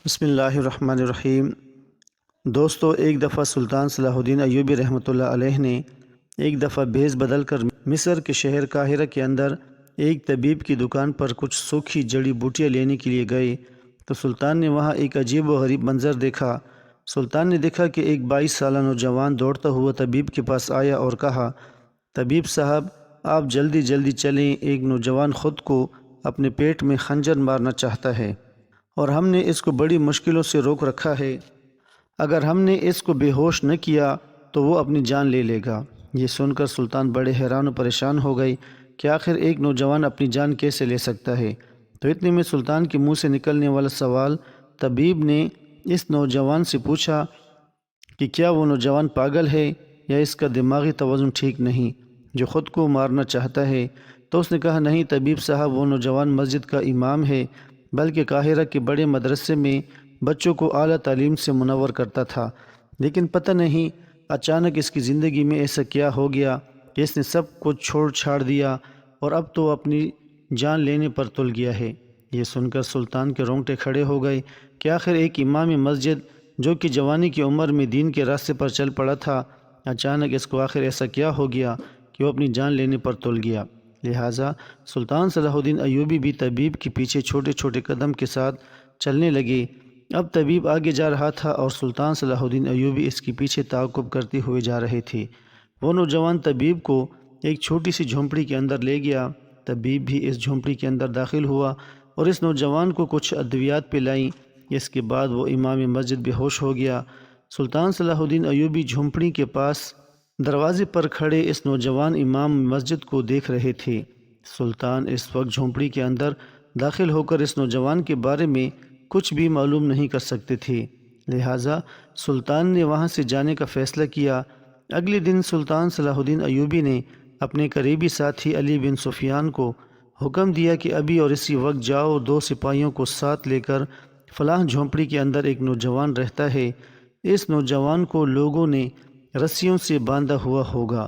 بسم اللہ الرحمن الرحیم۔ دوستو، ایک دفعہ سلطان صلاح الدین ایوبی رحمۃ اللہ علیہ نے ایک دفعہ بھیس بدل کر مصر کے شہر قاہرہ کے اندر ایک طبیب کی دکان پر کچھ سوکھی جڑی بوٹیاں لینے کے لیے گئے تو سلطان نے وہاں ایک عجیب و غریب منظر دیکھا۔ سلطان نے دیکھا کہ ایک 22 سالہ نوجوان دوڑتا ہوا طبیب کے پاس آیا اور کہا، طبیب صاحب، آپ جلدی جلدی چلیں، ایک نوجوان خود کو اپنے پیٹ میں خنجر مارنا چاہتا ہے اور ہم نے اس کو بڑی مشکلوں سے روک رکھا ہے۔ اگر ہم نے اس کو بے ہوش نہ کیا تو وہ اپنی جان لے لے گا۔ یہ سن کر سلطان بڑے حیران و پریشان ہو گئی کہ آخر ایک نوجوان اپنی جان کیسے لے سکتا ہے۔ تو اتنے میں سلطان کے منہ سے نکلنے والا سوال طبیب نے اس نوجوان سے پوچھا کہ کیا وہ نوجوان پاگل ہے یا اس کا دماغی توازن ٹھیک نہیں جو خود کو مارنا چاہتا ہے؟ تو اس نے کہا، نہیں طبیب صاحب، وہ نوجوان مسجد کا امام ہے، بلکہ قاہرہ کے بڑے مدرسے میں بچوں کو اعلیٰ تعلیم سے منور کرتا تھا، لیکن پتہ نہیں اچانک اس کی زندگی میں ایسا کیا ہو گیا کہ اس نے سب کچھ چھوڑ چھاڑ دیا اور اب تو اپنی جان لینے پر تل گیا ہے۔ یہ سن کر سلطان کے رونگٹے کھڑے ہو گئے کہ آخر ایک امام مسجد جو کہ جوانی کی عمر میں دین کے راستے پر چل پڑا تھا، اچانک اس کو آخر ایسا کیا ہو گیا کہ وہ اپنی جان لینے پر تل گیا۔ لہٰذا سلطان صلاح الدین ایوبی بھی طبیب کے پیچھے چھوٹے چھوٹے قدم کے ساتھ چلنے لگے۔ اب طبیب آگے جا رہا تھا اور سلطان صلاح الدین ایوبی اس کے پیچھے تعاقب کرتے ہوئے جا رہے تھے۔ وہ نوجوان طبیب کو ایک چھوٹی سی جھونپڑی کے اندر لے گیا۔ طبیب بھی اس جھونپڑی کے اندر داخل ہوا اور اس نوجوان کو کچھ ادویات پلائیں۔ اس کے بعد وہ امام مسجد بے ہوش ہو گیا۔ سلطان صلاح الدین ایوبی جھونپڑی کے پاس دروازے پر کھڑے اس نوجوان امام مسجد کو دیکھ رہے تھے۔ سلطان اس وقت جھونپڑی کے اندر داخل ہو کر اس نوجوان کے بارے میں کچھ بھی معلوم نہیں کر سکتے تھے، لہٰذا سلطان نے وہاں سے جانے کا فیصلہ کیا۔ اگلے دن سلطان صلاح الدین ایوبی نے اپنے قریبی ساتھی علی بن سفیان کو حکم دیا کہ ابھی اور اسی وقت جاؤ، 2 سپاہیوں کو ساتھ لے کر فلاں جھونپڑی کے اندر ایک نوجوان رہتا ہے، اس نوجوان کو لوگوں نے رسیوں سے باندھا ہوا ہوگا،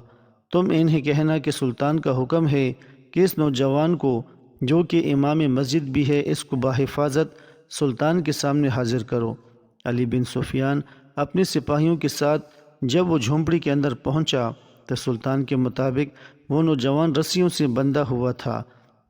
تم انہیں کہنا کہ سلطان کا حکم ہے کہ اس نوجوان کو جو کہ امام مسجد بھی ہے، اس کو بحفاظت سلطان کے سامنے حاضر کرو۔ علی بن سفیان اپنے سپاہیوں کے ساتھ جب وہ جھونپڑی کے اندر پہنچا تو سلطان کے مطابق وہ نوجوان رسیوں سے بندھا ہوا تھا۔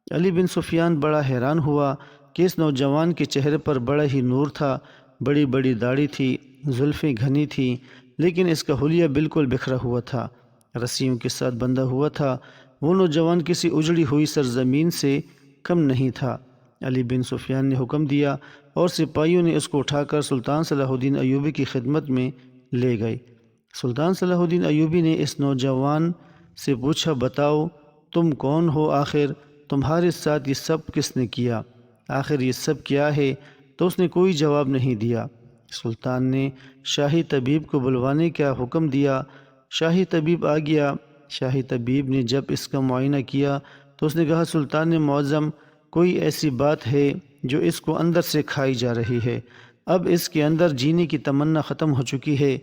علی بن سفیان بڑا حیران ہوا کہ اس نوجوان کے چہرے پر بڑا ہی نور تھا، بڑی بڑی داڑھی تھی، زلفیں گھنی تھیں، لیکن اس کا حلیہ بالکل بکھرا ہوا تھا، رسیوں کے ساتھ بندھا ہوا تھا۔ وہ نوجوان کسی اجڑی ہوئی سرزمین سے کم نہیں تھا۔ علی بن سفیان نے حکم دیا اور سپاہیوں نے اس کو اٹھا کر سلطان صلاح الدین ایوبی کی خدمت میں لے گئے۔ سلطان صلاح الدین ایوبی نے اس نوجوان سے پوچھا، بتاؤ تم کون ہو، آخر تمہارے ساتھ یہ سب کس نے کیا، آخر یہ سب کیا ہے؟ تو اس نے کوئی جواب نہیں دیا۔ سلطان نے شاہی طبیب کو بلوانے کا حکم دیا۔ شاہی طبیب آ گیا۔ شاہی طبیب نے جب اس کا معائنہ کیا تو اس نے کہا، سلطان معظم، کوئی ایسی بات ہے جو اس کو اندر سے کھائی جا رہی ہے، اب اس کے اندر جینے کی تمنا ختم ہو چکی ہے،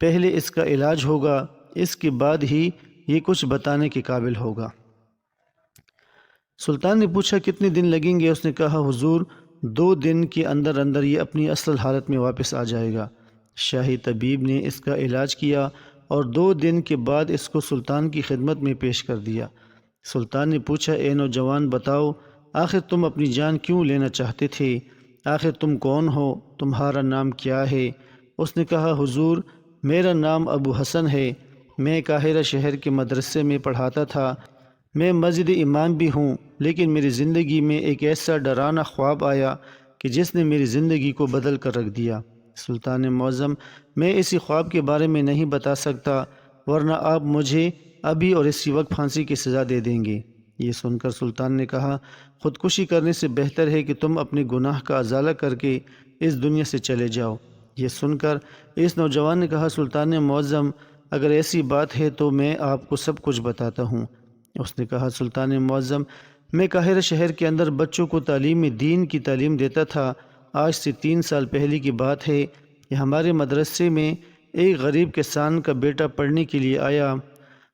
پہلے اس کا علاج ہوگا، اس کے بعد ہی یہ کچھ بتانے کے قابل ہوگا۔ سلطان نے پوچھا، کتنے دن لگیں گے؟ اس نے کہا، حضور 2 دن کے اندر اندر یہ اپنی اصل حالت میں واپس آ جائے گا۔ شاہی طبیب نے اس کا علاج کیا اور 2 دن کے بعد اس کو سلطان کی خدمت میں پیش کر دیا۔ سلطان نے پوچھا، اے نوجوان، بتاؤ آخر تم اپنی جان کیوں لینا چاہتے تھے؟ آخر تم کون ہو؟ تمہارا نام کیا ہے؟ اس نے کہا، حضور میرا نام ابو حسن ہے، میں قاہرہ شہر کے مدرسے میں پڑھاتا تھا، میں مسجد امام بھی ہوں، لیکن میری زندگی میں ایک ایسا ڈرانا خواب آیا کہ جس نے میری زندگی کو بدل کر رکھ دیا۔ سلطان معظم، میں اسی خواب کے بارے میں نہیں بتا سکتا، ورنہ آپ مجھے ابھی اور اسی وقت پھانسی کی سزا دے دیں گے۔ یہ سن کر سلطان نے کہا، خودکشی کرنے سے بہتر ہے کہ تم اپنے گناہ کا ازالہ کر کے اس دنیا سے چلے جاؤ۔ یہ سن کر اس نوجوان نے کہا، سلطان معظم، اگر ایسی بات ہے تو میں آپ کو سب کچھ بتاتا ہوں۔ اس نے کہا، سلطان معظم، میں قاہرہ شہر کے اندر بچوں کو تعلیم دین کی تعلیم دیتا تھا۔ آج سے 3 سال پہلے کی بات ہے کہ ہمارے مدرسے میں ایک غریب کسان کا بیٹا پڑھنے کے لیے آیا۔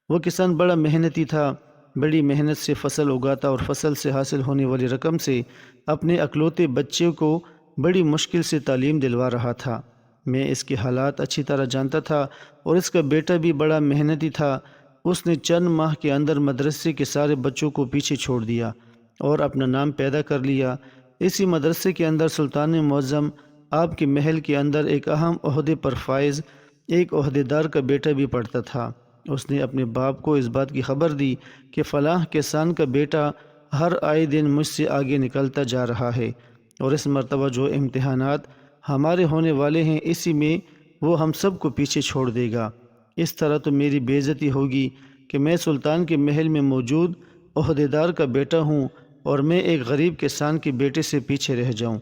وہ کسان بڑا محنتی تھا، بڑی محنت سے فصل اگاتا اور فصل سے حاصل ہونے والی رقم سے اپنے اکلوتے بچے کو بڑی مشکل سے تعلیم دلوا رہا تھا۔ میں اس کے حالات اچھی طرح جانتا تھا اور اس کا بیٹا بھی بڑا محنتی تھا۔ اس نے چند ماہ کے اندر مدرسے کے سارے بچوں کو پیچھے چھوڑ دیا اور اپنا نام پیدا کر لیا۔ اسی مدرسے کے اندر سلطان معظم آپ کے محل کے اندر ایک اہم عہدے پر فائز ایک عہدیدار کا بیٹا بھی پڑھتا تھا۔ اس نے اپنے باپ کو اس بات کی خبر دی کہ فلاں کسان کا بیٹا ہر آئے دن مجھ سے آگے نکلتا جا رہا ہے اور اس مرتبہ جو امتحانات ہمارے ہونے والے ہیں اسی میں وہ ہم سب کو پیچھے چھوڑ دے گا۔ اس طرح تو میری بے عزتی ہوگی کہ میں سلطان کے محل میں موجود عہدیدار کا بیٹا ہوں اور میں ایک غریب کسان کے بیٹے سے پیچھے رہ جاؤں۔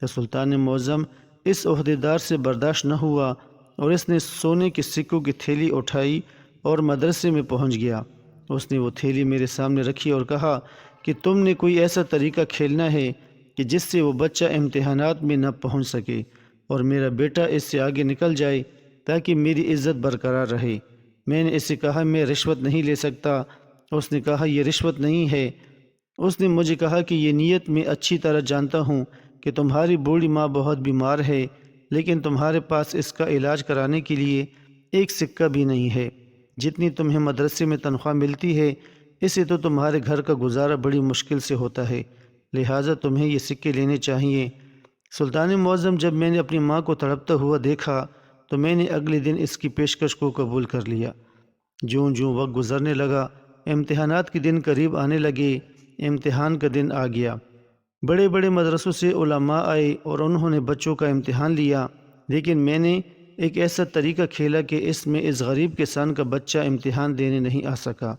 تو سلطان معظم اس عہدیدار سے برداشت نہ ہوا اور اس نے سونے کے سکوں کی تھیلی اٹھائی اور مدرسے میں پہنچ گیا۔ اس نے وہ تھیلی میرے سامنے رکھی اور کہا کہ تم نے کوئی ایسا طریقہ کھیلنا ہے کہ جس سے وہ بچہ امتحانات میں نہ پہنچ سکے اور میرا بیٹا اس سے آگے نکل جائے تاکہ میری عزت برقرار رہے۔ میں نے اس سے کہا میں رشوت نہیں لے سکتا۔ اس نے کہا یہ رشوت نہیں ہے۔ اس نے مجھے کہا کہ یہ نیت میں اچھی طرح جانتا ہوں کہ تمہاری بوڑھی ماں بہت بیمار ہے، لیکن تمہارے پاس اس کا علاج کرانے کے لیے ایک سکہ بھی نہیں ہے۔ جتنی تمہیں مدرسے میں تنخواہ ملتی ہے اسے تو تمہارے گھر کا گزارا بڑی مشکل سے ہوتا ہے، لہٰذا تمہیں یہ سکے لینے چاہیے۔ سلطان معظم جب میں نے اپنی ماں کو تڑپتا ہوا دیکھا تو میں نے اگلے دن اس کی پیشکش کو قبول کر لیا۔ جوں جوں وقت گزرنے لگا، امتحانات کے دن قریب آنے لگے۔ امتحان کا دن آ گیا۔ بڑے بڑے مدرسوں سے علماء آئے اور انہوں نے بچوں کا امتحان لیا، لیکن میں نے ایک ایسا طریقہ کھیلا کہ اس میں اس غریب کسان کا بچہ امتحان دینے نہیں آ سکا۔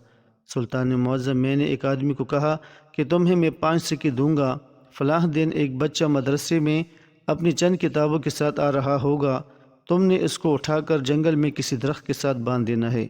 سلطان معظم میں نے ایک آدمی کو کہا کہ تمہیں میں 5 سکے دوں گا، فلاں دن ایک بچہ مدرسے میں اپنی چند کتابوں کے ساتھ آ رہا ہوگا، تم نے اس کو اٹھا کر جنگل میں کسی درخت کے ساتھ باندھ دینا ہے،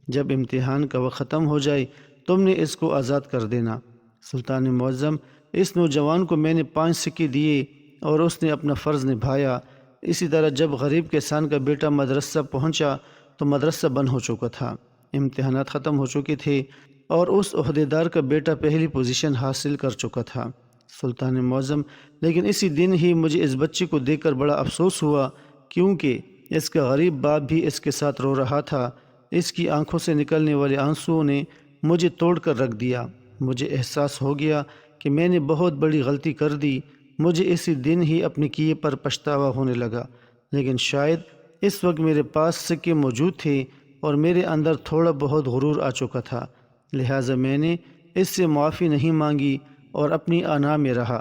جب امتحان کا وقت ختم ہو جائے تم نے اس کو آزاد کر دینا۔ سلطان معظم اس نوجوان کو میں نے 5 سکے دیے اور اس نے اپنا فرض نبھایا۔ اسی طرح جب غریب کسان کا بیٹا مدرسہ پہنچا تو مدرسہ بند ہو چکا تھا، امتحانات ختم ہو چکے تھے اور اس عہدیدار کا بیٹا پہلی پوزیشن حاصل کر چکا تھا۔ سلطان معظم لیکن اسی دن ہی مجھے اس بچے کو دیکھ کر بڑا افسوس ہوا، کیونکہ اس کا غریب باپ بھی اس کے ساتھ رو رہا تھا۔ اس کی آنکھوں سے نکلنے والے آنسوؤں نے مجھے توڑ کر رکھ دیا۔ مجھے احساس ہو گیا کہ میں نے بہت بڑی غلطی کر دی۔ مجھے اسی دن ہی اپنے کیے پر پچھتاوا ہونے لگا، لیکن شاید اس وقت میرے پاس سکے موجود تھے اور میرے اندر تھوڑا بہت غرور آ چکا تھا، لہٰذا میں نے اس سے معافی نہیں مانگی اور اپنی انا میں رہا۔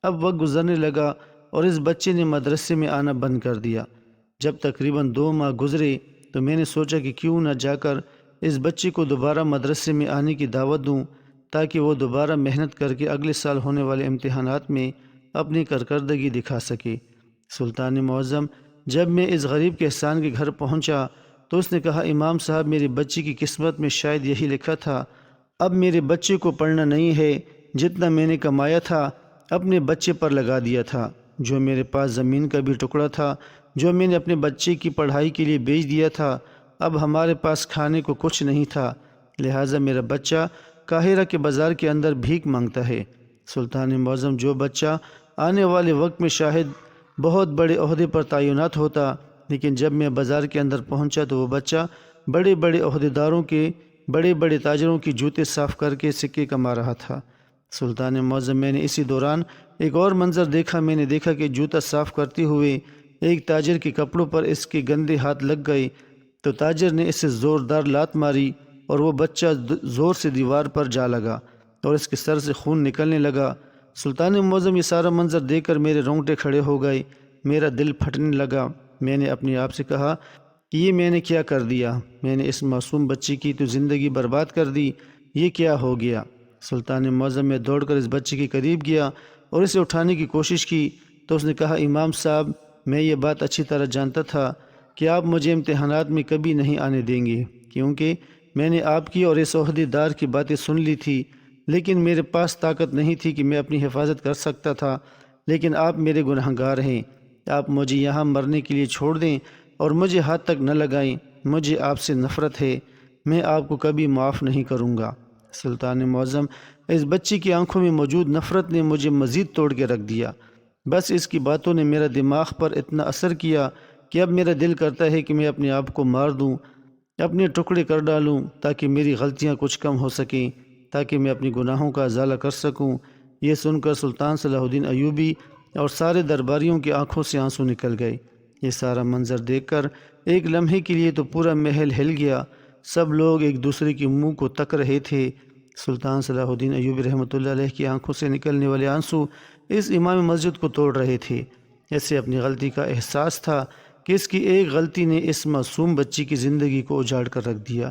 اب وقت گزرنے لگا اور اس بچے نے مدرسے میں آنا بند کر دیا۔ جب تقریباً 2 ماہ گزرے تو میں نے سوچا کہ کیوں نہ جا کر اس بچے کو دوبارہ مدرسے میں آنے کی دعوت دوں تاکہ وہ دوبارہ محنت کر کے اگلے سال ہونے والے امتحانات میں اپنی کارکردگی دکھا سکے۔ سلطان معظم جب میں اس غریب کسان کے گھر پہنچا تو اس نے کہا امام صاحب میرے بچے کی قسمت میں شاید یہی لکھا تھا، اب میرے بچے کو پڑھنا نہیں ہے، جتنا میں نے کمایا تھا اپنے بچے پر لگا دیا تھا، جو میرے پاس زمین کا بھی ٹکڑا تھا جو میں نے اپنے بچے کی پڑھائی کے لیے بیچ دیا تھا، اب ہمارے پاس کھانے کو کچھ نہیں تھا، لہٰذا میرا بچہ قاہرہ کے بازار کے اندر بھیک مانگتا ہے۔ سلطان معظم جو بچہ آنے والے وقت میں شاید بہت بڑے عہدے پر تعینات ہوتا، لیکن جب میں بازار کے اندر پہنچا تو وہ بچہ بڑے بڑے عہدیداروں کے بڑے بڑے تاجروں کی جوتے صاف کر کے سکے کما رہا تھا۔ سلطان معظم میں نے اسی دوران ایک اور منظر دیکھا۔ میں نے دیکھا کہ جوتا صاف کرتے ہوئے ایک تاجر کے کپڑوں پر اس کے گندے ہاتھ لگ گئے تو تاجر نے اسے زوردار لات ماری اور وہ بچہ زور سے دیوار پر جا لگا اور اس کے سر سے خون نکلنے لگا۔ سلطان معظم یہ سارا منظر دیکھ کر میرے رونگٹے کھڑے ہو گئے، میرا دل پھٹنے لگا۔ میں نے اپنے آپ سے کہا کہ یہ میں نے کیا کر دیا؟ میں نے اس معصوم بچے کی تو زندگی برباد کر دی، یہ کیا ہو گیا؟ سلطان معظم میں دوڑ کر اس بچے کے قریب گیا اور اسے اٹھانے کی کوشش کی تو اس نے کہا امام صاحب میں یہ بات اچھی طرح جانتا تھا کہ آپ مجھے امتحانات میں کبھی نہیں آنے دیں گے، کیونکہ میں نے آپ کی اور اس عہدیدار کی باتیں سن لی تھی، لیکن میرے پاس طاقت نہیں تھی کہ میں اپنی حفاظت کر سکتا تھا، لیکن آپ میرے گنہگار ہیں، آپ مجھے یہاں مرنے کے لیے چھوڑ دیں اور مجھے ہاتھ تک نہ لگائیں، مجھے آپ سے نفرت ہے، میں آپ کو کبھی معاف نہیں کروں گا۔ سلطان معظم اس بچے کی آنکھوں میں موجود نفرت نے مجھے مزید توڑ کے رکھ دیا۔ بس اس کی باتوں نے میرا دماغ پر اتنا اثر کیا کہ اب میرا دل کرتا ہے کہ میں اپنے آپ کو مار دوں، اپنے ٹکڑے کر ڈالوں، تاکہ میری غلطیاں کچھ کم ہو سکیں، تاکہ میں اپنی گناہوں کا ازالہ کر سکوں۔ یہ سن کر سلطان صلاح الدین ایوبی اور سارے درباریوں کی آنکھوں سے آنسو نکل گئے۔ یہ سارا منظر دیکھ کر ایک لمحے کے لیے تو پورا محل ہل گیا، سب لوگ ایک دوسرے کے منہ کو تک رہے تھے۔ سلطان صلاح الدین ایوبی رحمۃ اللہ علیہ کی آنکھوں سے نکلنے والے آنسو اس امام مسجد کو توڑ رہے تھے۔ اسے اپنی غلطی کا احساس تھا کہ اس کی ایک غلطی نے اس معصوم بچی کی زندگی کو اجاڑ کر رکھ دیا۔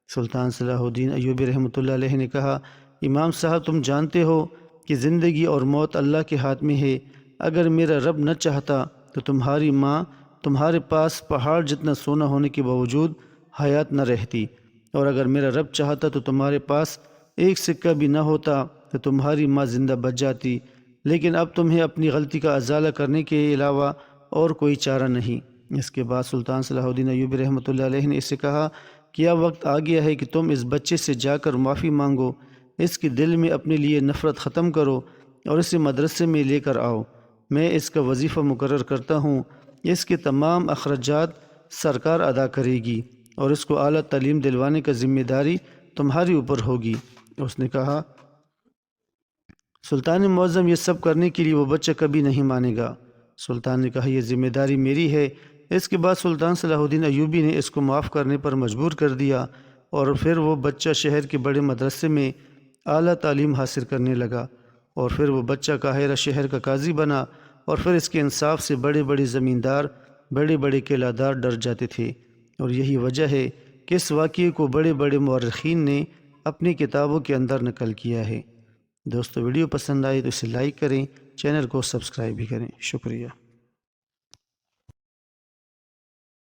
سلطان صلاح الدین ایوبی رحمۃ اللہ علیہ نے کہا، امام صاحب تم جانتے ہو کہ زندگی اور موت اللہ کے ہاتھ میں ہے۔ اگر میرا رب نہ چاہتا تو تمہاری ماں تمہارے پاس پہاڑ جتنا سونا ہونے کے باوجود حیات نہ رہتی، اور اگر میرا رب چاہتا تو تمہارے پاس ایک سکہ بھی نہ ہوتا تو تمہاری ماں زندہ بچ جاتی، لیکن اب تمہیں اپنی غلطی کا ازالہ کرنے کے علاوہ اور کوئی چارہ نہیں۔ اس کے بعد سلطان صلاح الدین ایوبی رحمۃ اللہ علیہ نے اسے کہا کہ اب وقت آ گیا ہے کہ تم اس بچے سے جا کر معافی مانگو، اس کے دل میں اپنے لیے نفرت ختم کرو اور اسے مدرسے میں لے کر آؤ۔ میں اس کا وظیفہ مقرر کرتا ہوں، اس کے تمام اخراجات سرکار ادا کرے گی اور اس کو اعلیٰ تعلیم دلوانے کا ذمہ داری تمہاری اوپر ہوگی۔ اس نے کہا، سلطان معظم یہ سب کرنے کے لیے وہ بچہ کبھی نہیں مانے گا۔ سلطان نے کہا، یہ ذمہ داری میری ہے۔ اس کے بعد سلطان صلاح الدین ایوبی نے اس کو معاف کرنے پر مجبور کر دیا، اور پھر وہ بچہ شہر کے بڑے مدرسے میں اعلیٰ تعلیم حاصل کرنے لگا، اور پھر وہ بچہ قاہرہ شہر کا قاضی بنا، اور پھر اس کے انصاف سے بڑے بڑے زمیندار، بڑے بڑے قلعہ دار ڈر جاتے تھے۔ اور یہی وجہ ہے کہ اس واقعے کو بڑے بڑے مورخین نے اپنی کتابوں کے اندر نقل کیا ہے۔ دوستو، ویڈیو پسند آئے تو اسے لائک کریں، چینل کو سبسکرائب بھی کریں۔ شکریہ۔